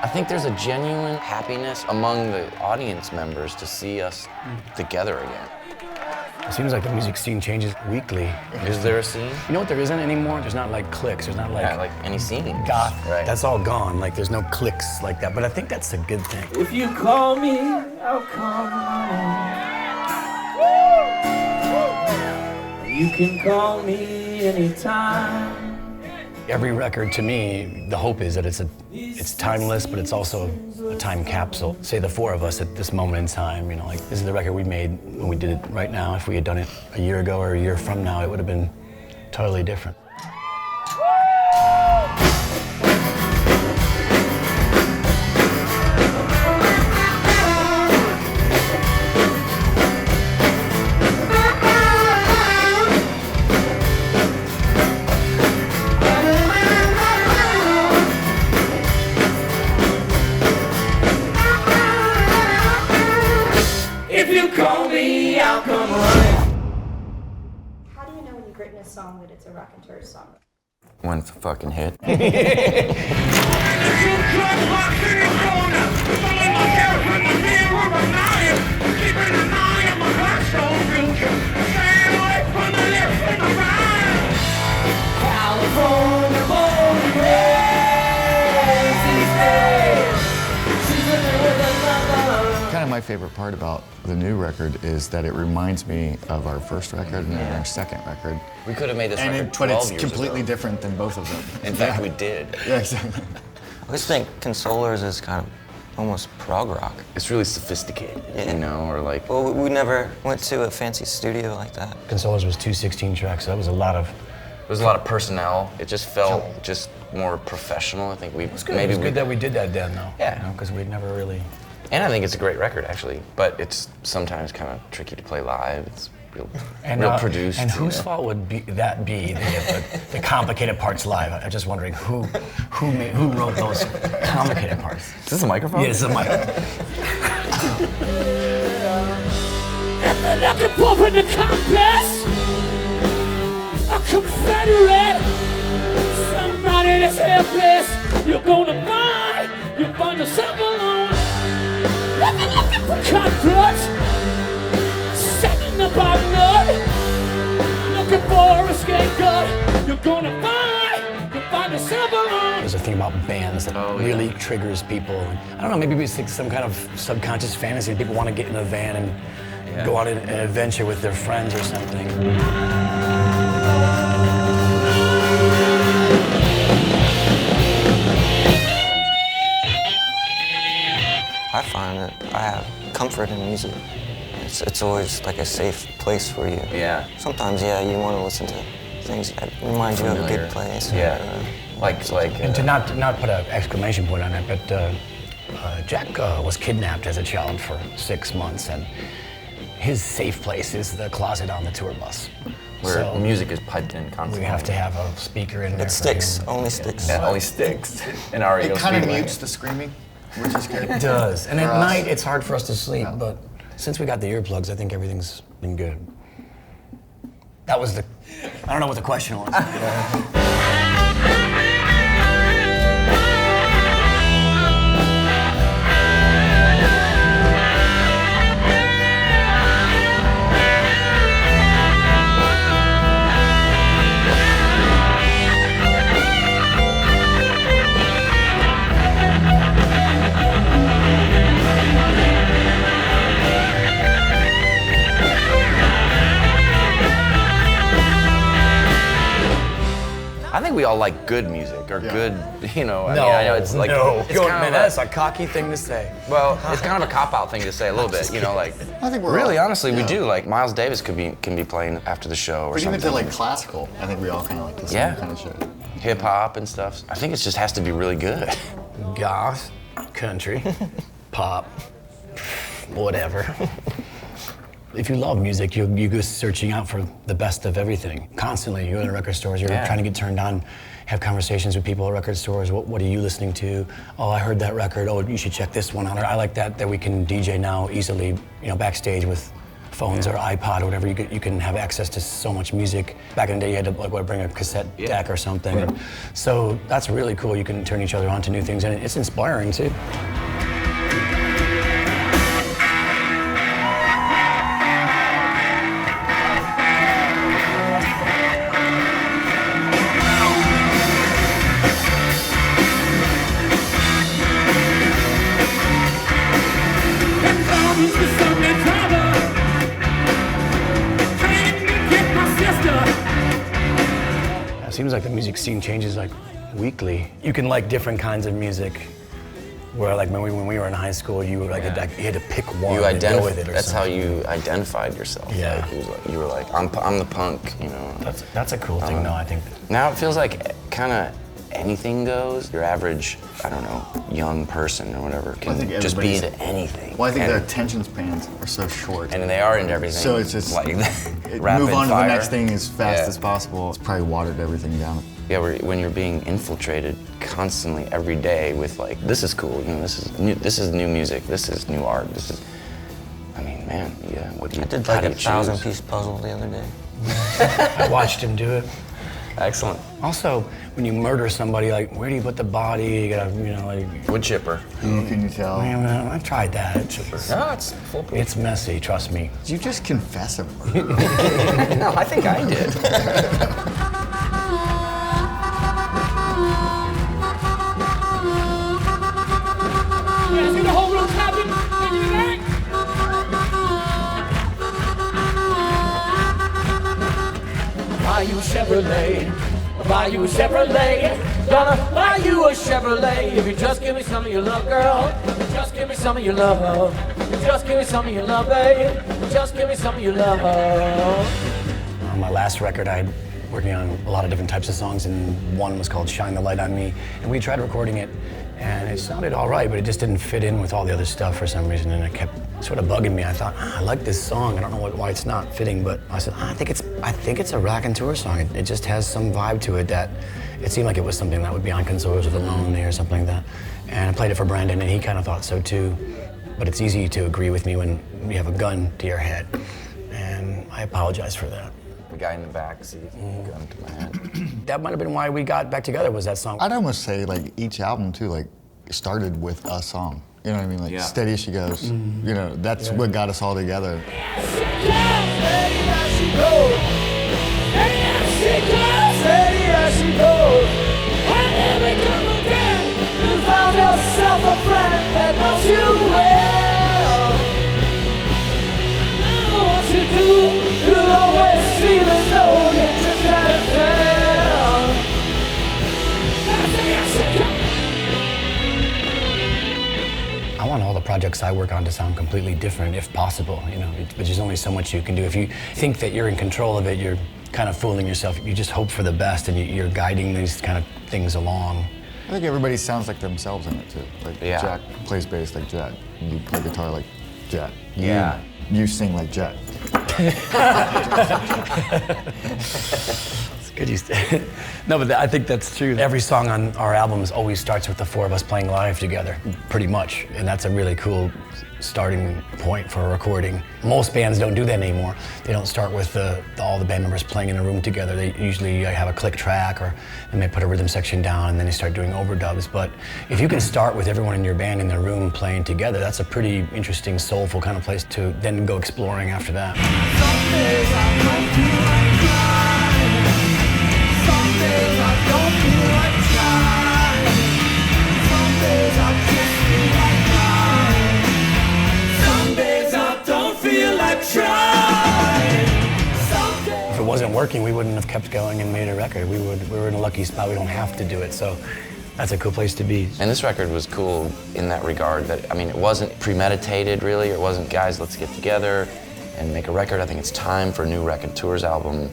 I think there's a genuine happiness among the audience members to see us together again. It seems like the music scene changes weekly. Is there a scene? You know what there isn't anymore? There's not like cliques, there's not like any scene. Goth. Right. That's all gone. Like there's no cliques like that. But I think that's a good thing. If you call me, I'll come home. You can call me anytime. Every record, to me, the hope is that it's timeless, but it's also a time capsule. Say the four of us at this moment in time, you know, like this is the record we made when we did it right now. If we had done it a year ago or a year from now, it would have been totally different. If you call me, I'll come running. How do you know when you've written a song that it's a Raconteurs song? When it's a fucking hit. California born and raised these days. She's living with another. Kind of my favorite part about the new record is that it reminds me of our first record and then our second record. We could have made this And record but 12 it's years completely ago. different than both of them. In fact, we did. Yeah, exactly. I always think Consolers is kind of almost prog rock. It's really sophisticated, you know, or like... Well, we never went to a fancy studio like that. Consolers was 2 16 tracks, so that was a lot of... There was a lot of personnel. It just felt just more professional. I think we... It was good that we did that then, though. Yeah. Because we'd never really... And I think it's a great record, actually. But it's sometimes kind of tricky to play live. It's real produced. And whose fault would that be? The complicated parts live. I'm just wondering who wrote those complicated parts. Is this a microphone? Yeah, it's a microphone. Like a pop in the compass, a Confederate, somebody that's helpless. You're gonna find yourself alone. Looking for comfort, setting up our blood, looking for a scapegoat. You're gonna find yourself alone. There's a thing about bands that really triggers people. I don't know, maybe it's like some kind of subconscious fantasy. People want to get in a van and go on an adventure with their friends or something. I find that I have comfort in music. It's always like a safe place for you. Yeah. Sometimes, you want to listen to things that remind you of a good place. Yeah. And to not put an exclamation point on it, but Jack was kidnapped as a child for 6 months, and his safe place is the closet on the tour bus. Where music is piped in constantly. We have to have a speaker in there. It sticks, only sticks. That only sticks. And REO It kind of Speedway. mutes the screaming, which is good. It does. And For at us. night, it's hard for us to sleep, but since we got the earplugs, I think everything's been good. That was I don't know what the question was. I think we all like good music or good, you know. I No, mean, I know it's like it's kind man, of that's a cocky thing to say. well, it's kind of a cop-out thing to say a little bit, you know, like. I think we're really, all- honestly, we yeah. do. Like Miles Davis can be playing after the show or But something. even to like classical, I think we all kind of like the same kind of shit. Hip hop and stuff. I think it just has to be really good. Goth, country, pop, whatever. If you love music, you go searching out for the best of everything. Constantly, you're in the record stores, you're trying to get turned on, have conversations with people at record stores. What are you listening to? Oh, I heard that record. Oh, you should check this one out. I like that we can DJ now easily, you know, backstage with phones or iPod or whatever, you can have access to so much music. Back in the day, you had to bring a cassette deck or something. Right. So that's really cool. You can turn each other on to new things, and it's inspiring too. It seems like the music scene changes like weekly. You can like different kinds of music. Where like when we were in high school, you were like you had to pick one and go with it. Or that's something. how you identified yourself. Yeah. Like, you were like, I'm the punk, you know. That's a cool thing, though. I think. Now it feels like kind of anything goes. Your average, I don't know, young person or whatever can just be into anything. Well, I think their attention spans are so short. And they are into everything. So it's just like move on to the next thing as fast as possible. It's probably watered everything down. Yeah, when you're being infiltrated constantly every day with like, this is cool, you know, this is new music, this is new art, this is, I mean, man, yeah, what do you? I did like a 1,000-piece puzzle the other day. I watched him do it. Excellent. Also, when you murder somebody, like, where do you put the body? You gotta, you know, like. Wood chipper. Who can you tell? I tried that. No, it's foolproof. It's messy, trust me. Did you just confess a murder? No, I think I did. See the whole room clapping? Buy you a Chevrolet, buy you a Chevrolet, gonna buy you a Chevrolet. If you just give me some of your love, girl, just give me some of your love, just give me some of your love, babe, just give me some of your love. On my last record, I working on a lot of different types of songs, and one was called Shine the Light on Me, and we tried recording it, and it sounded all right, but it just didn't fit in with all the other stuff for some reason, and it kept sort of bugging me. I thought, I like this song, I don't know why it's not fitting, but I said, I think it's a Raconteurs song. It just has some vibe to it that it seemed like it was something that would be on Consoles or The Lonely or something like that. And I played it for Brandon, and he kind of thought so too, but it's easy to agree with me when you have a gun to your head, and I apologize for that. The guy in the back seat, gun to my head. That might have been why we got back together, was that song. I'd almost say like each album too, like started with a song. You know what I mean? Like Steady as She Goes. You know, that's what got us all together. I want all the projects I work on to sound completely different, if possible, you know, but there's only so much you can do. If you think that you're in control of it, you're kind of fooling yourself. You just hope for the best, and you're guiding these kind of things along. I think everybody sounds like themselves in it too. Like Jack plays bass like Jack. You play guitar like Jack. You sing like Jack. Good use. No, but I think that's true. Every song on our albums always starts with the four of us playing live together, pretty much. And that's a really cool starting point for a recording. Most bands don't do that anymore. They don't start with all the band members playing in a room together. They usually have a click track, or they may put a rhythm section down, and then they start doing overdubs. But if you can start with everyone in your band in the room playing together, that's a pretty interesting, soulful kind of place to then go exploring after that. If it wasn't working, we wouldn't have kept going and made a record. We were in a lucky spot. We don't have to do it, so that's a cool place to be. And this record was cool in that regard that, I mean, it wasn't premeditated really. It wasn't, guys, let's get together and make a record. I think it's time for a new Raconteurs album.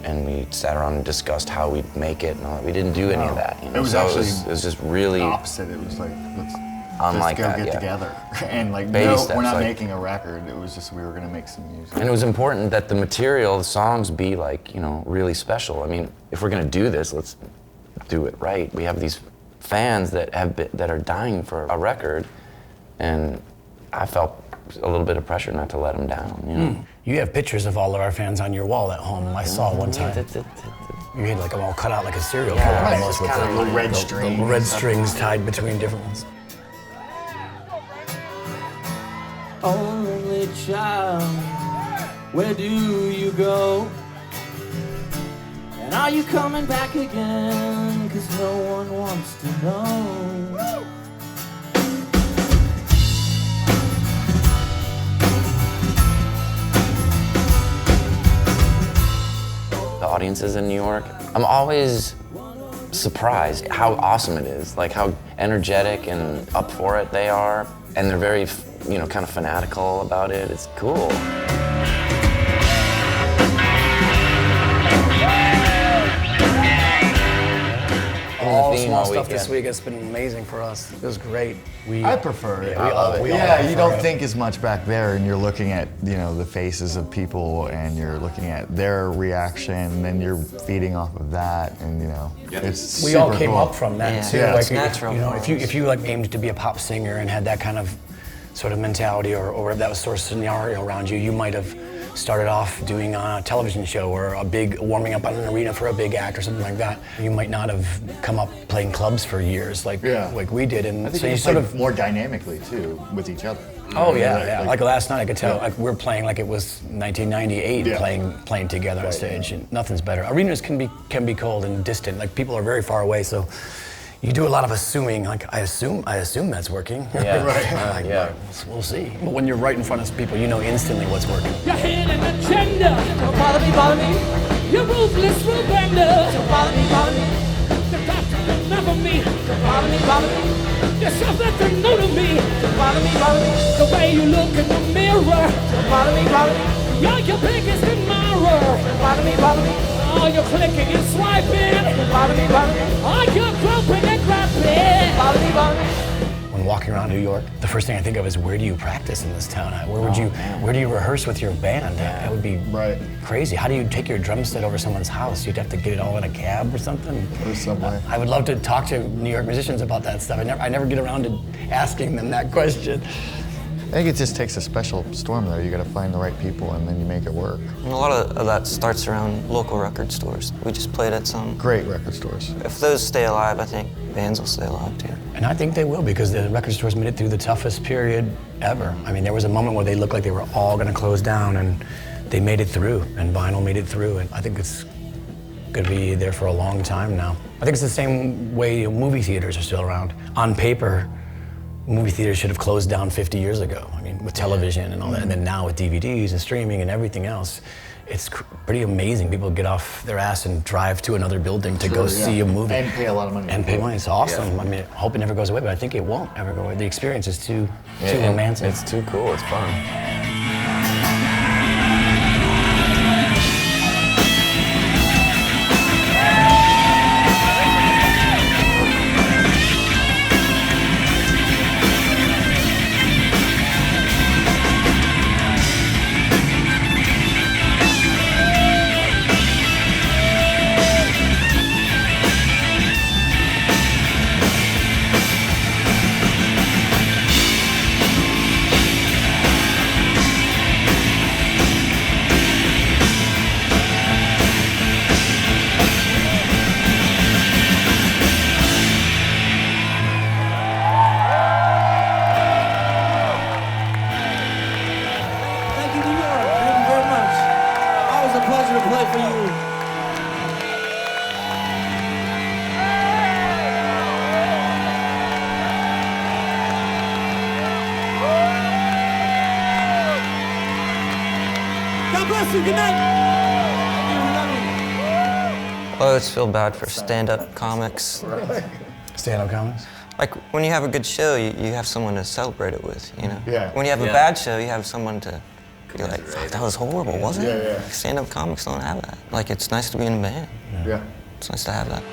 And we sat around and discussed how we'd make it and all that. We didn't do any of that. You know? It was actually it was just really opposite. It was like, let's unlike just go that, get together. And like, Baby no, steps, we're not like, making a record. It was just we were gonna make some music. And it was important that the material, the songs, be like, you know, really special. I mean, if we're gonna do this, let's do it right. We have these fans that are dying for a record, and I felt a little bit of pressure not to let them down. You know? You have pictures of all of our fans on your wall at home. I saw one time. You had like them all cut out like a serial killer almost with the little red strings. The red strings tied between different ones. Only child, where do you go? And are you coming back again? 'Cause no one wants to know. The audiences in New York, I'm always surprised how awesome it is, like how energetic and up for it they are, and they're very, you know, kind of fanatical about it. It's cool. All small stuff this week has been amazing for us. It was great. I prefer it. Yeah, we love it. Yeah, you don't think as much back there, and you're looking at, you know, the faces of people, and you're looking at their reaction, and then you're feeding off of that, and you know, it's we super all came cool. up from that too. Yeah, like, it's natural. You know, if you like aimed to be a pop singer and had that kind of sort of mentality, or that was sort of scenario around you, you might have started off doing a television show or a big warming up on an arena for a big act or something like that. You might not have come up playing clubs for years like we did, and I think so you sort of more dynamically too with each other. Oh yeah. Like last night I could tell like we're playing like it was 1998 playing together on stage, and nothing's better. Arenas can be cold and distant. Like people are very far away, so you do a lot of assuming. Like I assume that's working. Yeah. Right. We'll see. But when you're right in front of people, you know instantly what's working. Your head and agenda, don't bother me. Your ruthless rule bender, don't bother me. The doctor enough of me, don't bother me. You're something to know to me, don't bother me. The way you look in the mirror, don't bother me. You're your biggest admirer, don't bother me. Oh, you're clicking and swiping, don't bother me. Oh, you're groping and grabbing, bother me. When walking around New York, the first thing I think of is where do you practice in this town? Where do you rehearse with your band? That would be crazy. How do you take your drum set over someone's house? You'd have to get it all in a cab or something. Or somewhere. I would love to talk to New York musicians about that stuff. I never get around to asking them that question. I think it just takes a special storm though. You got to find the right people, and then you make it work. And a lot of that starts around local record stores. We just played at some Great record stores. If those stay alive, I think bands will stay alive too. And I think they will, because the record stores made it through the toughest period ever. I mean, there was a moment where they looked like they were all going to close down, and they made it through, and vinyl made it through, and I think it's going to be there for a long time now. I think it's the same way movie theaters are still around. On paper, movie theaters should have closed down 50 years ago. I mean, with television and all that, and then now with DVDs and streaming and everything else, it's pretty amazing. People get off their ass and drive to another building to go see a movie. And pay a lot of money. And pay money. It's awesome. I mean, I hope it never goes away, but I think it won't ever go away. The experience is too romantic. It's too cool. It's fun. I always feel bad for stand-up comics. Stand-up comics? Like, when you have a good show, you have someone to celebrate it with, you know? Yeah. When you have a bad show, you have someone to be like, fuck, that was horrible, wasn't it? Yeah. Stand-up comics don't have that. Like, it's nice to be in a band. Yeah. It's nice to have that.